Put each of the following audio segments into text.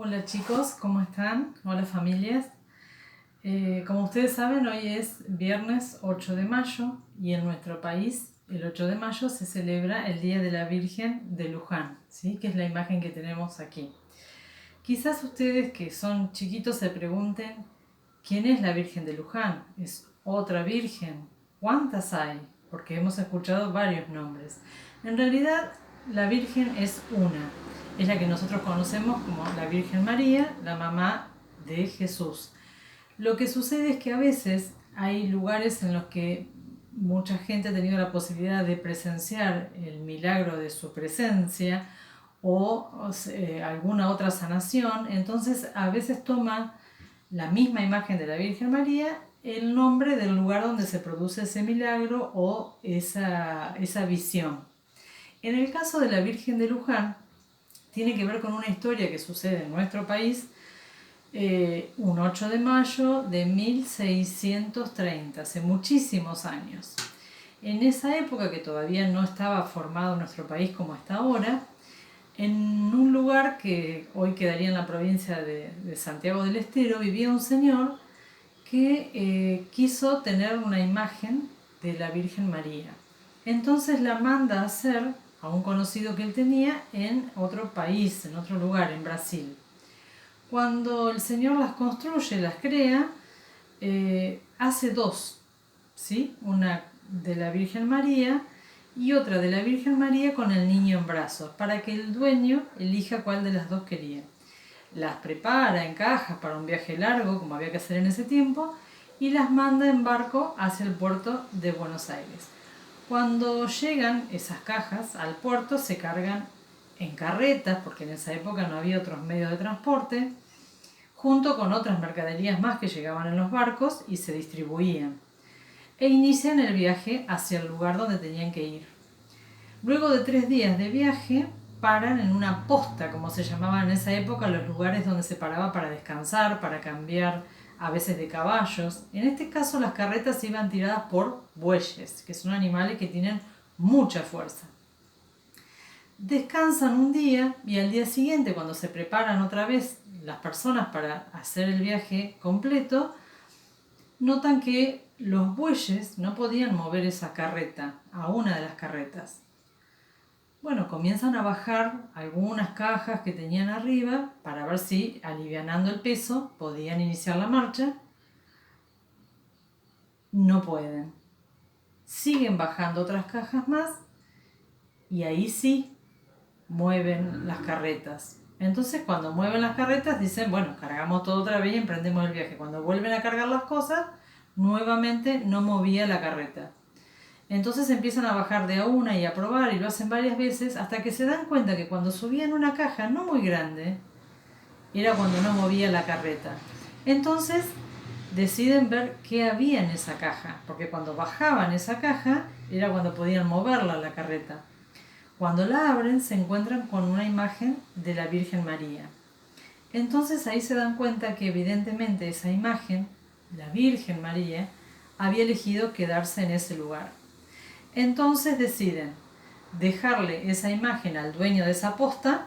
Hola chicos, ¿cómo están? Hola familias. Como ustedes saben, hoy es viernes 8 de mayo y en nuestro país el 8 de mayo se celebra el Día de la Virgen de Luján, ¿sí? Que es la imagen que tenemos aquí. Quizás ustedes que son chiquitos se pregunten, ¿quién es la Virgen de Luján? ¿Es otra Virgen? ¿Cuántas hay? Porque hemos escuchado varios nombres. En realidad, la Virgen es una. Es la que nosotros conocemos como la Virgen María, la mamá de Jesús. Lo que sucede es que a veces hay lugares en los que mucha gente ha tenido la posibilidad de presenciar el milagro de su presencia o alguna otra sanación, entonces a veces toma la misma imagen de la Virgen María el nombre del lugar donde se produce ese milagro o esa visión. En el caso de la Virgen de Luján, tiene que ver con una historia que sucede en nuestro país un 8 de mayo de 1630, hace muchísimos años. En esa época, que todavía no estaba formado nuestro país como está ahora, en un lugar que hoy quedaría en la provincia de Santiago del Estero, vivía un señor que quiso tener una imagen de la Virgen María. Entonces la manda a hacer a un conocido que él tenía en otro país, en otro lugar, en Brasil. Cuando el Señor las construye, las crea, hace dos, ¿sí? Una de la Virgen María y otra de la Virgen María con el niño en brazos, para que el dueño elija cuál de las dos quería. Las prepara en cajas para un viaje largo, como había que hacer en ese tiempo, y las manda en barco hacia el puerto de Buenos Aires. Cuando llegan esas cajas al puerto, se cargan en carretas, porque en esa época no había otros medios de transporte, junto con otras mercaderías más que llegaban en los barcos y se distribuían, e inician el viaje hacia el lugar donde tenían que ir. Luego de 3 días de viaje, paran en una posta, como se llamaba en esa época, los lugares donde se paraba para descansar, para cambiar a veces de caballos. En este caso las carretas iban tiradas por bueyes, que son animales que tienen mucha fuerza. Descansan un día y al día siguiente, cuando se preparan otra vez las personas para hacer el viaje completo, notan que los bueyes no podían mover esa carreta, a una de las carretas. Bueno, comienzan a bajar algunas cajas que tenían arriba para ver si, alivianando el peso, podían iniciar la marcha. No pueden. Siguen bajando otras cajas más y ahí sí mueven las carretas. Entonces, cuando mueven las carretas, dicen, bueno, cargamos todo otra vez y emprendemos el viaje. Cuando vuelven a cargar las cosas, nuevamente no movía la carreta. Entonces empiezan a bajar de a una y a probar, y lo hacen varias veces, hasta que se dan cuenta que cuando subían una caja no muy grande, era cuando no movía la carreta. Entonces deciden ver qué había en esa caja, porque cuando bajaban esa caja era cuando podían moverla la carreta. Cuando la abren se encuentran con una imagen de la Virgen María. Entonces ahí se dan cuenta que evidentemente esa imagen, la Virgen María, había elegido quedarse en ese lugar. Entonces deciden dejarle esa imagen al dueño de esa posta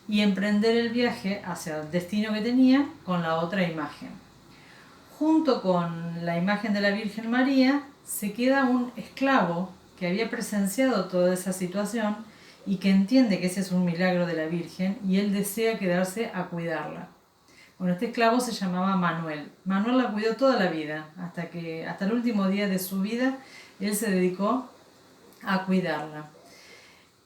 y emprender el viaje hacia el destino que tenían con la otra imagen. Junto con la imagen de la Virgen María se queda un esclavo que había presenciado toda esa situación y que entiende que ese es un milagro de la Virgen y él desea quedarse a cuidarla. Bueno, este esclavo se llamaba Manuel. Manuel la cuidó toda la vida, hasta el último día de su vida él se dedicó a cuidarla.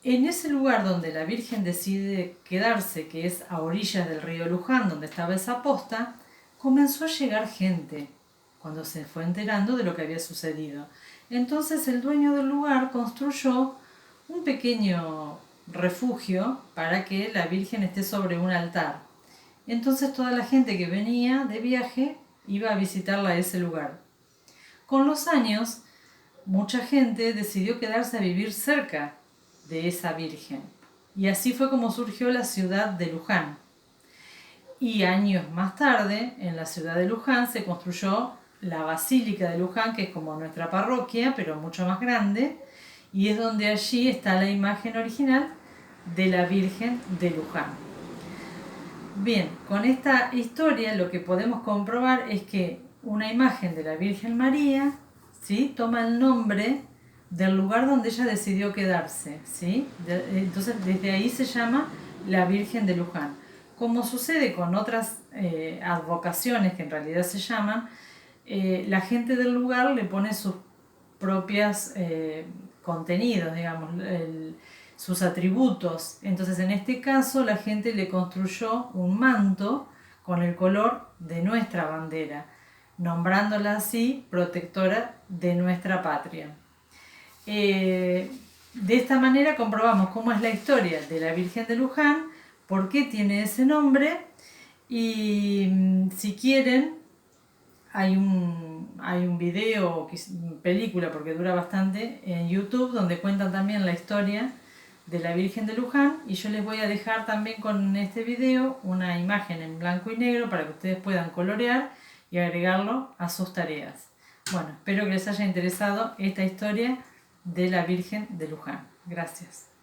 En ese lugar donde la Virgen decide quedarse, que es a orillas del río Luján, donde estaba esa posta, comenzó a llegar gente cuando se fue enterando de lo que había sucedido. Entonces el dueño del lugar construyó un pequeño refugio para que la Virgen esté sobre un altar. Entonces toda la gente que venía de viaje iba a visitarla a ese lugar. Con los años, mucha gente decidió quedarse a vivir cerca de esa Virgen. Y así fue como surgió la ciudad de Luján. Y años más tarde, en la ciudad de Luján se construyó la Basílica de Luján, que es como nuestra parroquia, pero mucho más grande, y es donde allí está la imagen original de la Virgen de Luján. Bien, con esta historia lo que podemos comprobar es que una imagen de la Virgen María, ¿sí?, toma el nombre del lugar donde ella decidió quedarse, ¿sí? Entonces desde ahí se llama la Virgen de Luján. Como sucede con otras advocaciones que en realidad se llaman, la gente del lugar le pone sus propios contenidos, digamos, sus atributos. Entonces en este caso la gente le construyó un manto con el color de nuestra bandera, nombrándola así protectora de nuestra patria. De esta manera comprobamos cómo es la historia de la Virgen de Luján, por qué tiene ese nombre y si quieren hay un video, película porque dura bastante, en YouTube donde cuentan también la historia de la Virgen de Luján y yo les voy a dejar también con este video una imagen en blanco y negro para que ustedes puedan colorear y agregarlo a sus tareas. Bueno, espero que les haya interesado esta historia de la Virgen de Luján. Gracias.